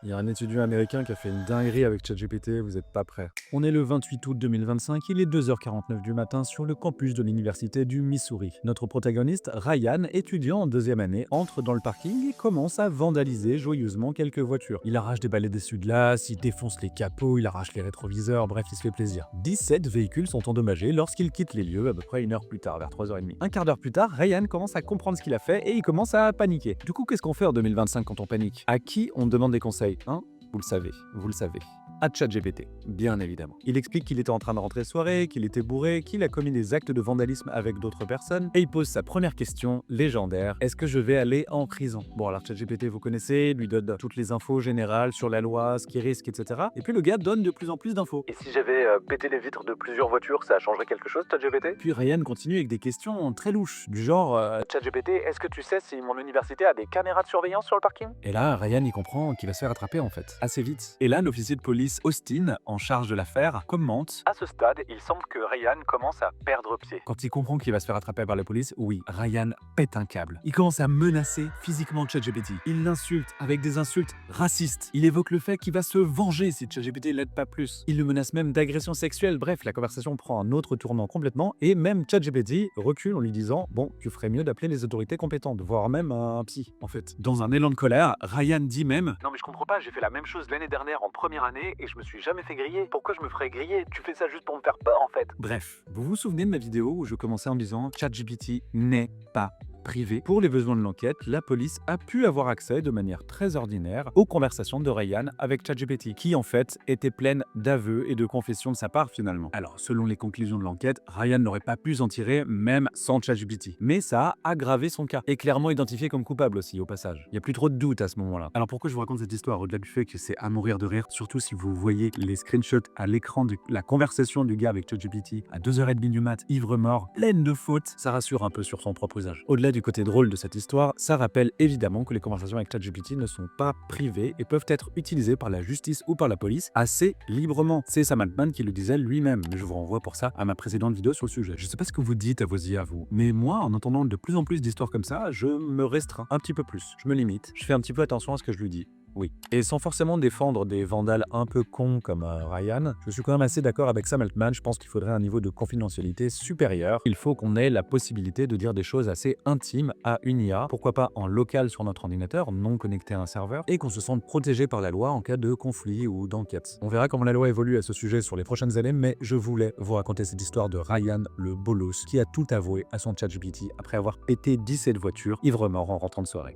Il y a un étudiant américain qui a fait une dinguerie avec ChatGPT, vous n'êtes pas prêts. On est le 28 août 2025, il est 2h49 du matin sur le campus de l'université du Missouri. Notre protagoniste, Ryan, étudiant en deuxième année, entre dans le parking et commence à vandaliser joyeusement quelques voitures. Il arrache des balais d'essuie-glace, il défonce les capots, il arrache les rétroviseurs, bref, il se fait plaisir. 17 véhicules sont endommagés lorsqu'il quitte les lieux à peu près une heure plus tard, vers 3h30. Un quart d'heure plus tard, Ryan commence à comprendre ce qu'il a fait et il commence à paniquer. Du coup, qu'est-ce qu'on fait en 2025 quand on panique? À qui on demande des conseils? Hein? Vous le savez, vous le savez. À ChatGPT, bien évidemment. Il explique qu'il était en train de rentrer soirée, qu'il était bourré, qu'il a commis des actes de vandalisme avec d'autres personnes, et il pose sa première question légendaire: est-ce que je vais aller en prison? Bon, alors ChatGPT, vous connaissez, lui donne toutes les infos générales sur la loi, ce qu'il risque, etc. Et puis le gars donne de plus en plus d'infos. Et si j'avais pété les vitres de plusieurs voitures, ça changerait quelque chose, ChatGPT? Puis Ryan continue avec des questions très louches, du genre ChatGPT, est-ce que tu sais si mon université a des caméras de surveillance sur le parking? Et là, Ryan y comprend qu'il va se faire attraper en fait, assez vite. Et là, l'officier de police Austin, en charge de l'affaire, commente: À ce stade, il semble que Ryan commence à perdre pied. quand il comprend qu'il va se faire attraper par la police, oui, Ryan pète un câble. Il commence à menacer physiquement ChatGPT. Il l'insulte avec des insultes racistes. Il évoque le fait qu'il va se venger si ChatGPT l'aide pas plus. Il le menace même d'agression sexuelle. Bref, la conversation prend un autre tournant complètement et même ChatGPT recule en lui disant: bon, tu ferais mieux d'appeler les autorités compétentes, voire même un psy. En fait, dans un élan de colère, Ryan dit même: Non mais je comprends pas, j'ai fait la même chose l'année dernière en première année et je me suis jamais fait griller. Pourquoi je me ferais griller? Tu fais ça juste pour me faire peur en fait. bref, vous vous souvenez de ma vidéo où je commençais en disant ChatGPT n'est pas privé. Pour les besoins de l'enquête, la police a pu avoir accès de manière très ordinaire aux conversations de Ryan avec ChatGPT, qui en fait étaient pleines d'aveux et de confessions de sa part finalement. Alors, selon les conclusions de l'enquête, Ryan n'aurait pas pu s'en tirer même sans ChatGPT. Mais ça a aggravé son cas, et clairement identifié comme coupable aussi au passage. Il n'y a plus trop de doute à ce moment-là. Alors pourquoi je vous raconte cette histoire? Au-delà du fait que c'est à mourir de rire, surtout si vous voyez les screenshots à l'écran de la conversation du gars avec ChatGPT à 2h30 du mat, ivre mort, pleine de fautes, ça rassure un peu sur son propre usage. Au-delà du côté drôle de cette histoire, ça rappelle évidemment que les conversations avec ChatGPT ne sont pas privées et peuvent être utilisées par la justice ou par la police assez librement. C'est Sam Altman qui le disait lui-même, mais je vous renvoie pour ça à ma précédente vidéo sur le sujet. Je sais pas ce que vous dites à vos IA, vous, mais moi, en entendant de plus en plus d'histoires comme ça, je me restreins un petit peu plus. Je me limite, je fais un petit peu attention à ce que je lui dis. Oui. Et sans forcément défendre des vandales un peu cons comme Ryan, je suis quand même assez d'accord avec Sam Altman. Je pense qu'il faudrait un niveau de confidentialité supérieur. Il faut qu'on ait la possibilité de dire des choses assez intimes à une IA, pourquoi pas en local sur notre ordinateur, non connecté à un serveur, et qu'on se sente protégé par la loi en cas de conflit ou d'enquête. On verra comment la loi évolue à ce sujet sur les prochaines années, mais je voulais vous raconter cette histoire de Ryan le bolos qui a tout avoué à son ChatGPT après avoir pété 17 voitures ivre mort en rentrant de soirée.